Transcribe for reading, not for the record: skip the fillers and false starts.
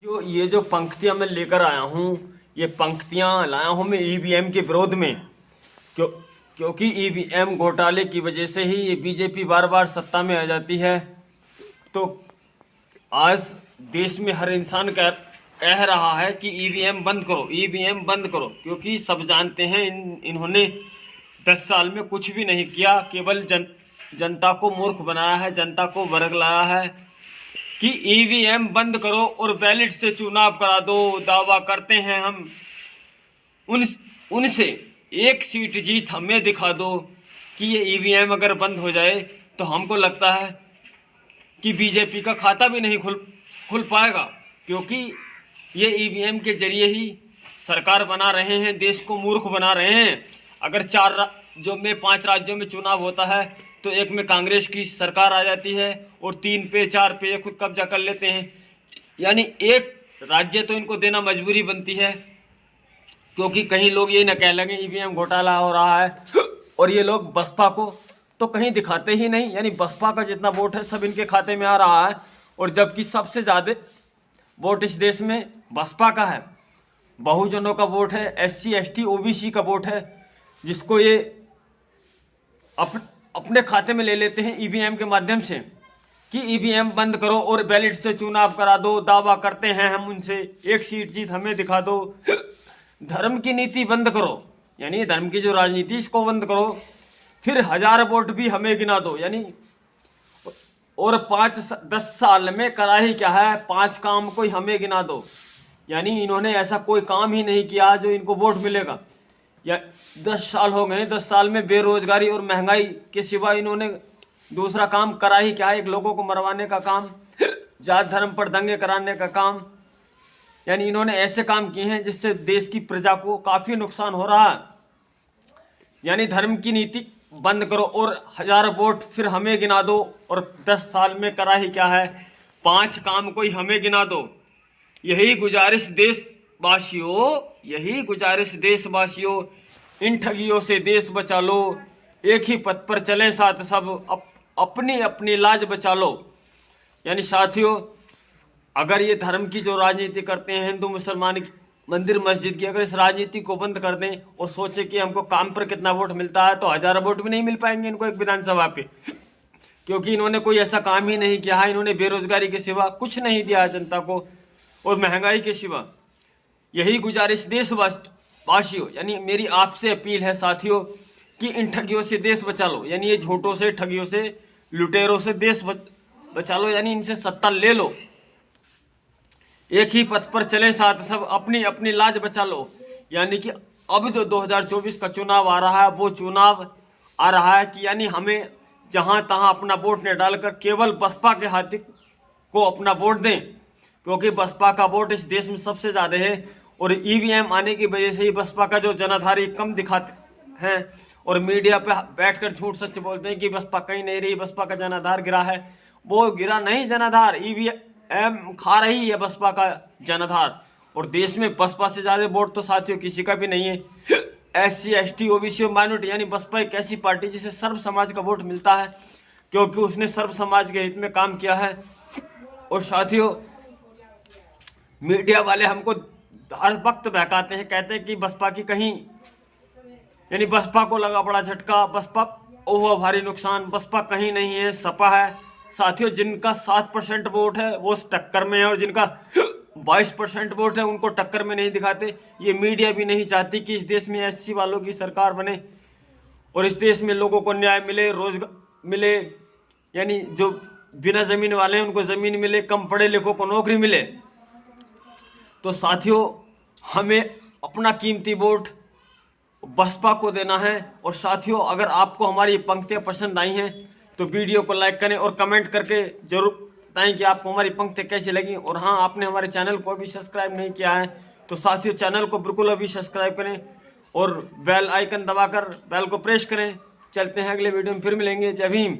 ये जो पंक्तियां मैं लेकर आया हूँ, ये पंक्तियां लाया हूँ मैं ईवीएम के विरोध में। क्यों? क्योंकि ईवीएम घोटाले की वजह से ही ये बीजेपी बार बार सत्ता में आ जाती है। तो आज देश में हर इंसान कह रहा है कि ईवीएम बंद करो, ईवीएम बंद करो, क्योंकि सब जानते हैं इन्होंने 10 साल में कुछ भी नहीं किया, केवल जनता को मूर्ख बनाया है, जनता को वर्गलाया है कि ईवीएम बंद करो और बैलेट से चुनाव करा दो। दावा करते हैं हम उनसे 1 सीट जीत हमें दिखा दो कि ये ईवीएम अगर बंद हो जाए तो हमको लगता है कि बीजेपी का खाता भी नहीं खुल पाएगा, क्योंकि ये ईवीएम के जरिए ही सरकार बना रहे हैं, देश को मूर्ख बना रहे हैं। अगर 4 राज्यों में 5 राज्यों में चुनाव होता है तो एक में कांग्रेस की सरकार आ जाती है और 3 पे 4 पे ये खुद कब्जा कर लेते हैं। यानी एक राज्य तो इनको देना मजबूरी बनती है, क्योंकि कहीं लोग ये न कह लगे ईवीएम घोटाला हो रहा है और ये लोग बसपा को तो कहीं दिखाते ही नहीं। यानी बसपा का जितना वोट है सब इनके खाते में आ रहा है, और जबकि सबसे ज़्यादा वोट इस देश में बसपा का है। बहुजनों का वोट है, SC ST OBC का वोट है, जिसको ये अपने खाते में ले लेते हैं ईवीएम के माध्यम से कि ईवीएम बंद करो और बैलेट से चुनाव करा दो। दावा करते हैं हम उनसे 1 सीट जीत हमें दिखा दो। धर्म की नीति बंद करो, यानी धर्म की जो राजनीति इसको बंद करो, फिर 1000 वोट भी हमें गिना दो। यानी और 5-10 साल में करा ही क्या है, 5 काम कोई हमें गिना दो। यानी इन्होंने ऐसा कोई काम ही नहीं किया जो इनको वोट मिलेगा। या 10 साल हो गए, 10 साल में बेरोजगारी और महंगाई के सिवा इन्होंने दूसरा काम करा ही क्या है। एक लोगों को मरवाने का काम, जात धर्म पर दंगे कराने का काम। यानी इन्होंने ऐसे काम किए हैं जिससे देश की प्रजा को काफ़ी नुकसान हो रहा है। यानी धर्म की नीति बंद करो और 1000 वोट फिर हमें गिना दो, और 10 साल में करा ही क्या है, 5 काम कोई हमें गिना दो। यही गुजारिश देशवासियों, यही गुजारिश देशवासियों, इन ठगियों से देश बचा लो। एक ही पथ पर चले साथ सब, अपनी अपनी लाज बचा लो। यानी साथियों, अगर ये धर्म की जो राजनीति करते हैं, हिंदू मुसलमान की, मंदिर मस्जिद की, अगर इस राजनीति को बंद कर दें और सोचे कि हमको काम पर कितना वोट मिलता है, तो 1000 वोट भी नहीं मिल पाएंगे इनको एक विधानसभा पे, क्योंकि इन्होंने कोई ऐसा काम ही नहीं किया है। इन्होंने बेरोजगारी के सिवा कुछ नहीं दिया है जनता को, और महंगाई के सिवा। यही गुजारिश देशवासियों, यानी मेरी आपसे अपील है साथियों, कि इन ठगियों से देश बचा लो। यानी ये झूठों से, ठगियों से, लुटेरों से देश बचा लो। यानी इनसे सत्ता ले लो, एक ही पथ पर चले साथ सब, अपनी अपनी लाज बचा लो। यानी कि अब जो 2024 का चुनाव आ रहा है, वो चुनाव आ रहा है कि यानी हमें जहां तहां अपना वोट न डालकर केवल बसपा के हाथी को अपना वोट दें, क्योंकि बसपा का वोट इस देश में सबसे ज़्यादा है। और ईवीएम आने की वजह से ही बसपा का जो जनाधारी कम दिखाते हैं और मीडिया पे बैठकर झूठ सच बोलते हैं कि बसपा कहीं नहीं रही, बसपा का जनाधार गिरा है। वो गिरा नहीं जनाधार, ईवीएम खा रही है बसपा का जनाधार। और देश में बसपा से ज़्यादा वोट तो साथियों किसी का भी नहीं है। SC ST OBC माइनॉरिटी, यानी बसपा एक ऐसी पार्टी जिसे सर्व समाज का वोट मिलता है, क्योंकि उसने सर्व समाज के हित में काम किया है। और साथियों, मीडिया वाले हमको हर वक्त बहकाते हैं, कहते हैं कि बसपा की कहीं, यानी बसपा को लगा बड़ा झटका, बसपा हुआ भारी नुकसान, बसपा कहीं नहीं है, सपा है। साथियों, जिनका 7% वोट है वो टक्कर में है, और जिनका 22% वोट है उनको टक्कर में नहीं दिखाते। ये मीडिया भी नहीं चाहती कि इस देश में SC वालों की सरकार बने और इस देश में लोगों को न्याय मिले, रोजगार मिले। यानी जो बिना ज़मीन वाले हैं उनको ज़मीन मिले, कम पढ़े लिखों को नौकरी मिले। तो साथियों, हमें अपना कीमती वोट बसपा को देना है। और साथियों, अगर आपको हमारी पंक्तियाँ पसंद आई हैं तो वीडियो को लाइक करें और कमेंट करके जरूर बताएं कि आपको हमारी पंक्तियाँ कैसी लगी। और हाँ, आपने हमारे चैनल को अभी सब्सक्राइब नहीं किया है तो साथियों चैनल को बिल्कुल अभी सब्सक्राइब करें और बेल आइकन दबाकर बेल को प्रेस करें। चलते हैं अगले वीडियो में, फिर मिलेंगे। जय भीम।